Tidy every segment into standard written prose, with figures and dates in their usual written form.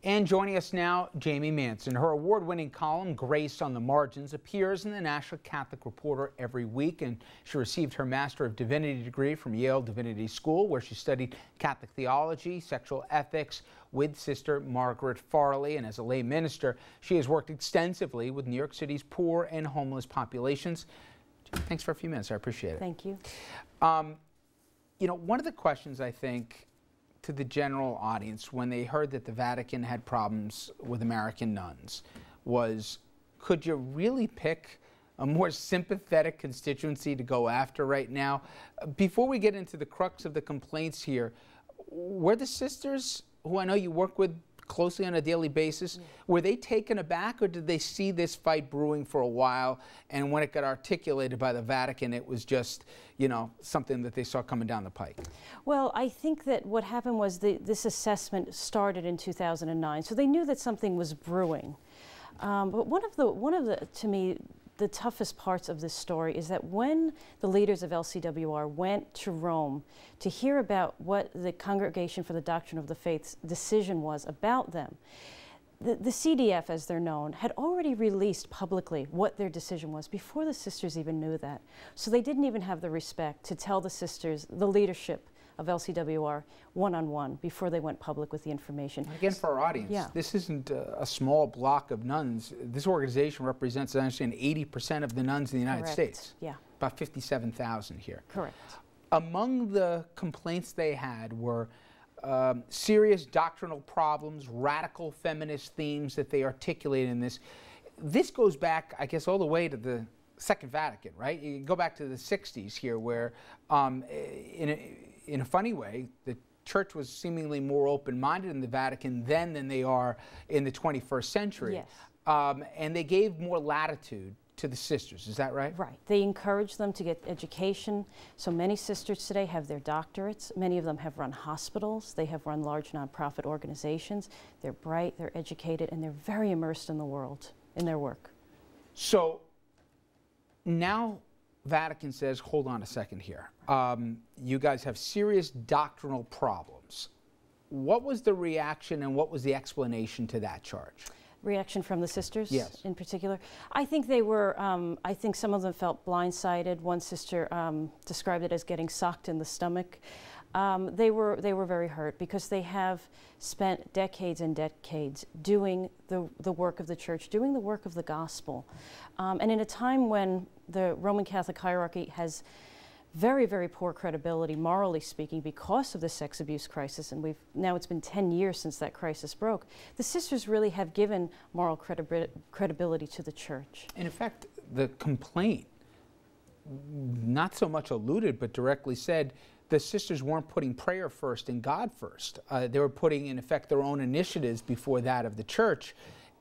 And joining us now, Jamie Manson. Her award-winning column, Grace on the Margins, appears in the National Catholic Reporter every week, and she received her Master of Divinity degree from Yale Divinity School, where she studied Catholic theology, sexual ethics with Sister Margaret Farley. And as a lay minister, she has worked extensively with New York City's poor and homeless populations. Thanks for a few minutes. I appreciate it. Thank you. You know, one of the questions I think to the general audience when they heard that the Vatican had problems with American nuns was, could you really pick a more sympathetic constituency to go after right now? Before we get into the crux of the complaints here, were the sisters, who I know you work with closely on a daily basis, were they taken aback, or did they see this fight brewing for a while, and when it got articulated by the Vatican, it was just, you know, something that they saw coming down the pike? Well, I think that what happened was this assessment started in 2009, so they knew that something was brewing. But one of the, to me, the toughest parts of this story is that when the leaders of LCWR went to Rome to hear about what the Congregation for the Doctrine of the Faith's decision was about them, the CDF, as they're known, had already released publicly what their decision was before the sisters even knew that. So they didn't even have the respect to tell the sisters, the leadership of LCWR, one-on-one before they went public with the information. Again, for our audience, this isn't a small block of nuns. This organization represents, I understand, 80% of the nuns in the United States. Yeah. About 57,000 here. Correct. Among the complaints they had were serious doctrinal problems, radical feminist themes that they articulate in this. This goes back, I guess, all the way to the Second Vatican, right? You go back to the 60s here, where in a funny way, the church was seemingly more open-minded in the Vatican then than they are in the 21st century. Yes. And they gave more latitude to the sisters, is that right? Right. They encouraged them to get education. So many sisters today have their doctorates. Many of them have run hospitals. They have run large nonprofit organizations. They're bright, they're educated, and they're very immersed in the world, in their work. So now Vatican says, hold on a second here. You guys have serious doctrinal problems. What was the reaction and what was the explanation to that charge? Reaction from the sisters? Yes. In particular? I think they were, I think some of them felt blindsided. One sister described it as getting socked in the stomach. They were very hurt because they have spent decades and decades doing the work of the church, doing the work of the gospel. And in a time when the Roman Catholic hierarchy has very, very poor credibility, morally speaking, because of the sex abuse crisis, and now it's been 10 years since that crisis broke, the sisters really have given moral credibility to the church. And in fact, the complaint, not so much alluded, but directly said, the sisters weren't putting prayer first and God first. They were putting, in effect, their own initiatives before that of the church.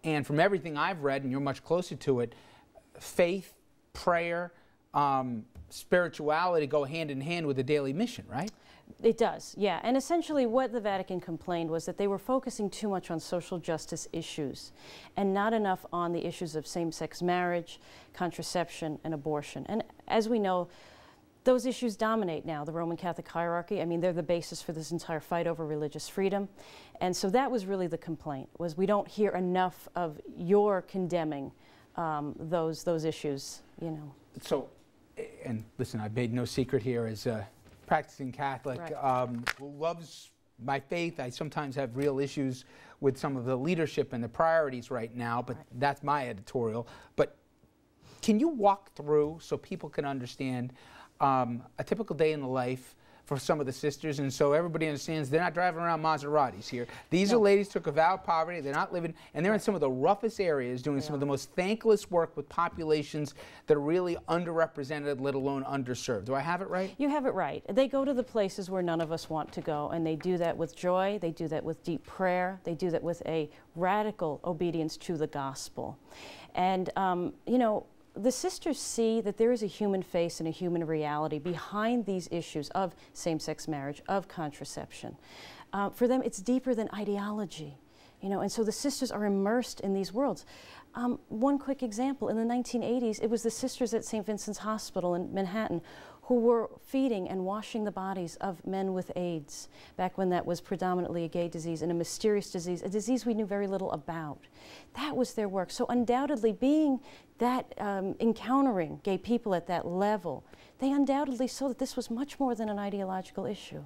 And from everything I've read, and you're much closer to it, faith, prayer, spirituality go hand in hand with the daily mission, right? It does, yeah. And essentially what the Vatican complained was that they were focusing too much on social justice issues and not enough on the issues of same-sex marriage, contraception, and abortion. And as we know, those issues dominate now the Roman Catholic hierarchy. I mean, they're the basis for this entire fight over religious freedom. And so that was really the complaint, was we don't hear enough of your condemning those issues, you know. So, and listen, I've made no secret here as a practicing Catholic who loves my faith. I sometimes have real issues with some of the leadership and the priorities right now, but that's my editorial. But can you walk through, so people can understand, a typical day in the life for some of the sisters, and so everybody understands they're not driving around Maseratis here. These are ladies who took a vow of poverty, they're not living, and they're in some of the roughest areas doing some of the most thankless work with populations that are really underrepresented, let alone underserved. Do I have it right? You have it right. They go to the places where none of us want to go, and they do that with joy, they do that with deep prayer, they do that with a radical obedience to the gospel. And, you know, the sisters see that there is a human face and a human reality behind these issues of same-sex marriage, of contraception. For them, it's deeper than ideology, you know, and so the sisters are immersed in these worlds. One quick example, in the 1980s, it was the sisters at St. Vincent's Hospital in Manhattan who were feeding and washing the bodies of men with AIDS, back when that was predominantly a gay disease and a mysterious disease, a disease we knew very little about. That was their work. So undoubtedly, being that, encountering gay people at that level, they undoubtedly saw that this was much more than an ideological issue.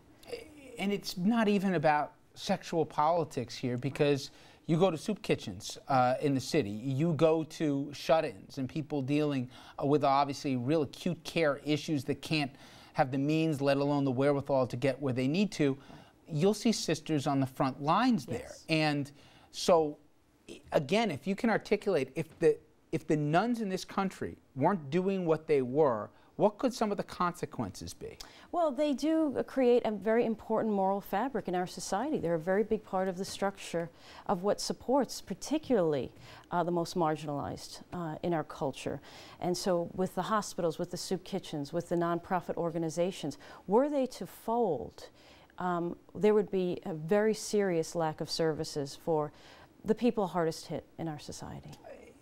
And it's not even about sexual politics here, because you go to soup kitchens in the city, you go to shut-ins and people dealing with obviously real acute care issues that can't have the means, let alone the wherewithal to get where they need to. You'll see sisters on the front lines there. And so, again, if you can articulate, if the nuns in this country weren't doing what they were, what could some of the consequences be? Well, they do create a very important moral fabric in our society. They're a very big part of the structure of what supports particularly the most marginalized in our culture. And so with the hospitals, with the soup kitchens, with the nonprofit organizations, were they to fold, there would be a very serious lack of services for the people hardest hit in our society.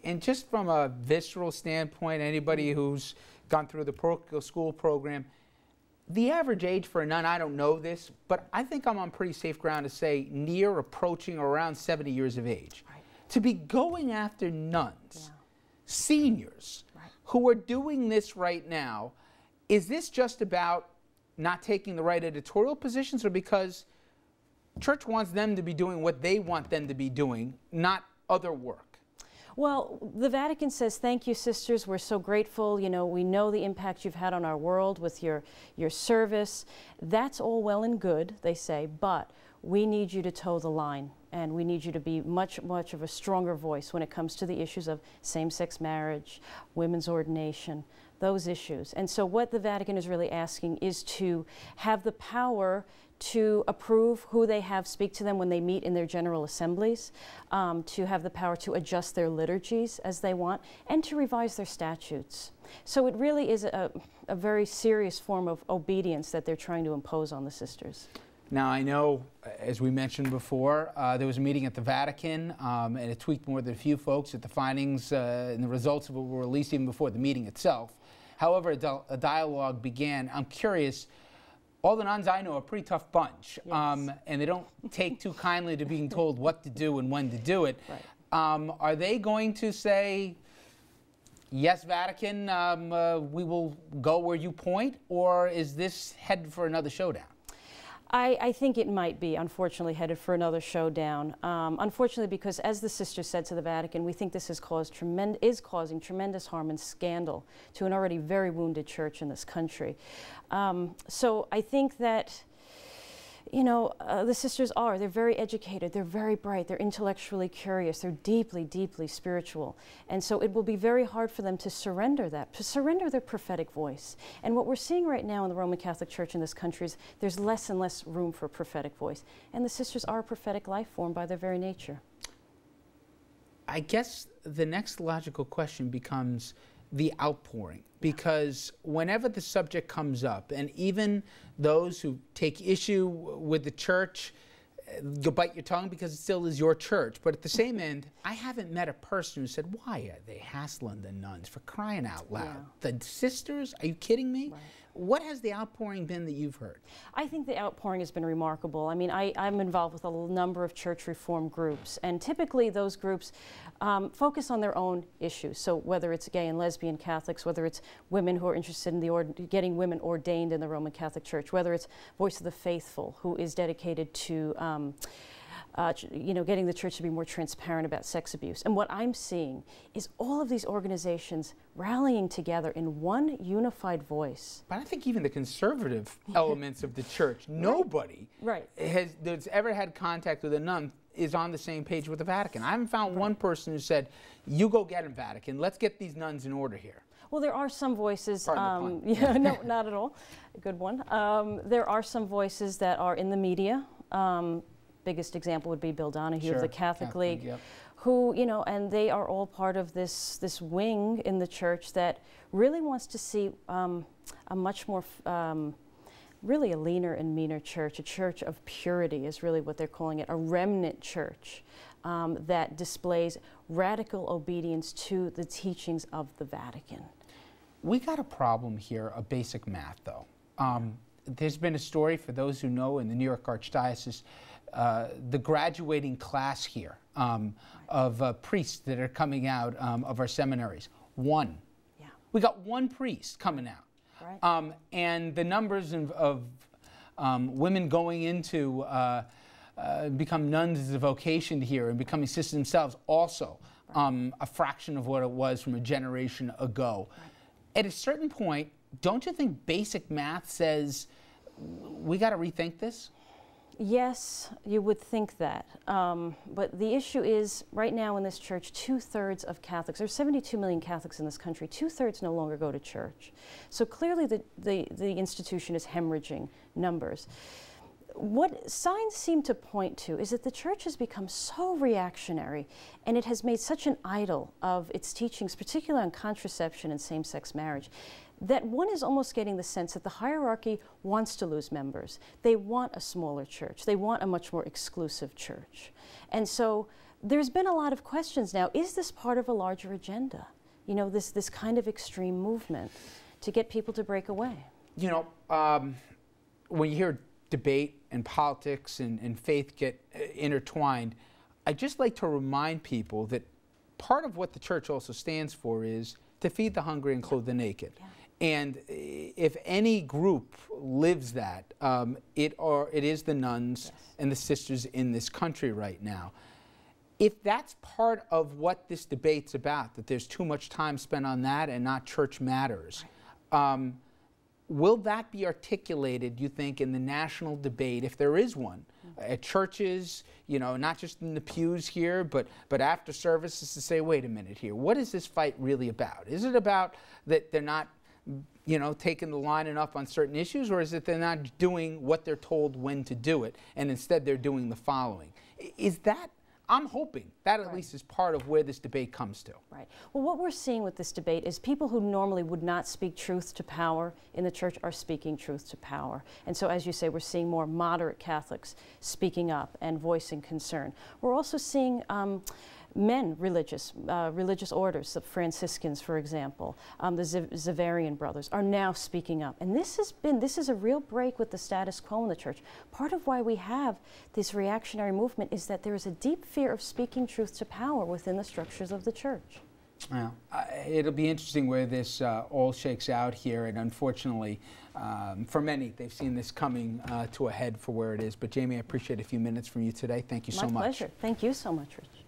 And just from a visceral standpoint, anybody who's gone through the parochial school program, the average age for a nun, I don't know this, but I think I'm on pretty safe ground to say near, approaching, or around 70 years of age. Right. To be going after nuns, seniors, who are doing this right now, is this just about not taking the right editorial positions, or because church wants them to be doing what they want them to be doing, not other work? Well, the Vatican says, thank you, sisters. We're so grateful. You know, we know the impact you've had on our world with your service. That's all well and good, they say, but we need you to toe the line, and we need you to be much of a stronger voice when it comes to the issues of same-sex marriage, women's ordination, those issues. And so what the Vatican is really asking is to have the power to approve who they have speak to them when they meet in their general assemblies, to have the power to adjust their liturgies as they want, and to revise their statutes. So it really is a very serious form of obedience that they're trying to impose on the sisters. Now, I know, as we mentioned before, there was a meeting at the Vatican, and it tweaked more than a few folks that the findings and the results of it were released even before the meeting itself. However, a dialogue began. I'm curious, all the nuns I know are a pretty tough bunch, and they don't take too kindly to being told what to do and when to do it. Right. Are they going to say, yes, Vatican, we will go where you point, or is this headed for another showdown? I think it might be, unfortunately, headed for another showdown. Unfortunately, because as the sister said to the Vatican, we think this is causing tremendous harm and scandal to an already very wounded church in this country. So I think that, you know, the sisters they're very educated, they're very bright, they're intellectually curious, they're deeply, deeply spiritual. And so it will be very hard for them to surrender that, to surrender their prophetic voice. And what we're seeing right now in the Roman Catholic Church in this country is there's less and less room for prophetic voice. And the sisters are a prophetic life form by their very nature. I guess the next logical question becomes the outpouring, because whenever the subject comes up, and even those who take issue with the church, you bite your tongue because it still is your church. But at the same end, I haven't met a person who said, why are they hassling the nuns, for crying out loud? The sisters? Are you kidding me? Right. What has the outpouring been that you've heard? I think the outpouring has been remarkable. I mean, I'm involved with a number of church reform groups, and typically those groups focus on their own issues. So whether it's gay and lesbian Catholics, whether it's women who are interested in getting women ordained in the Roman Catholic Church, whether it's Voice of the Faithful, who is dedicated to you know, getting the church to be more transparent about sex abuse. And what I'm seeing is all of these organizations rallying together in one unified voice. But I think even the conservative elements of the church, nobody that's ever had contact with a nun is on the same page with the Vatican. I haven't found one person who said, you go get him, Vatican, let's get these nuns in order here. Well, there are some voices, yeah, no, not at all, a good one. There are some voices that are in the media. Biggest example would be Bill Donahue of the Catholic League, who, you know, and they are all part of this wing in the church that really wants to see a much more, really a leaner and meaner church, a church of purity is really what they're calling it, a remnant church that displays radical obedience to the teachings of the Vatican. We got a problem here of basic math, though. There's been a story, for those who know, in the New York Archdiocese, the graduating class here of priests that are coming out of our seminaries. One. Yeah. We got one priest coming out. Right. And the numbers of women going into become nuns as a vocation here and becoming sisters themselves also a fraction of what it was from a generation ago. Right. At a certain point, don't you think basic math says we got to rethink this? Yes, you would think that. But the issue is, right now in this church, 2/3 of Catholics, there's 72 million Catholics in this country, 2/3 no longer go to church. So clearly the institution is hemorrhaging numbers. What signs seem to point to is that the church has become so reactionary, and it has made such an idol of its teachings, particularly on contraception and same-sex marriage, that one is almost getting the sense that the hierarchy wants to lose members. They want a smaller church. They want a much more exclusive church. And so there's been a lot of questions now. Is this part of a larger agenda? You know, this kind of extreme movement to get people to break away? You know, when you hear debate and politics and faith get intertwined, I just like to remind people that part of what the church also stands for is to feed the hungry and clothe the naked. Yeah. And if any group lives that, it is the nuns and the sisters in this country right now. If that's part of what this debate's about, that there's too much time spent on that and not church matters, will that be articulated, you think, in the national debate, if there is one, at churches, you know, not just in the pews here, but after services, to say, wait a minute here, what is this fight really about? Is it about that they're not, you know, taking the line enough on certain issues, or is it they're not doing what they're told when to do it, and instead they're doing the following? Is that, I'm hoping that at least is part of where this debate comes to. Right. Well, what we're seeing with this debate is people who normally would not speak truth to power in the church are speaking truth to power. And so, as you say, we're seeing more moderate Catholics speaking up and voicing concern. We're also seeing men, religious orders, the Franciscans, for example, the Zavarian brothers, are now speaking up. And this is a real break with the status quo in the church. Part of why we have this reactionary movement is that there is a deep fear of speaking truth to power within the structures of the church. Well, it'll be interesting where this all shakes out here, and unfortunately, for many, they've seen this coming to a head for where it is. But Jamie, I appreciate a few minutes from you today. Thank you so much. My pleasure. Thank you so much, Rich.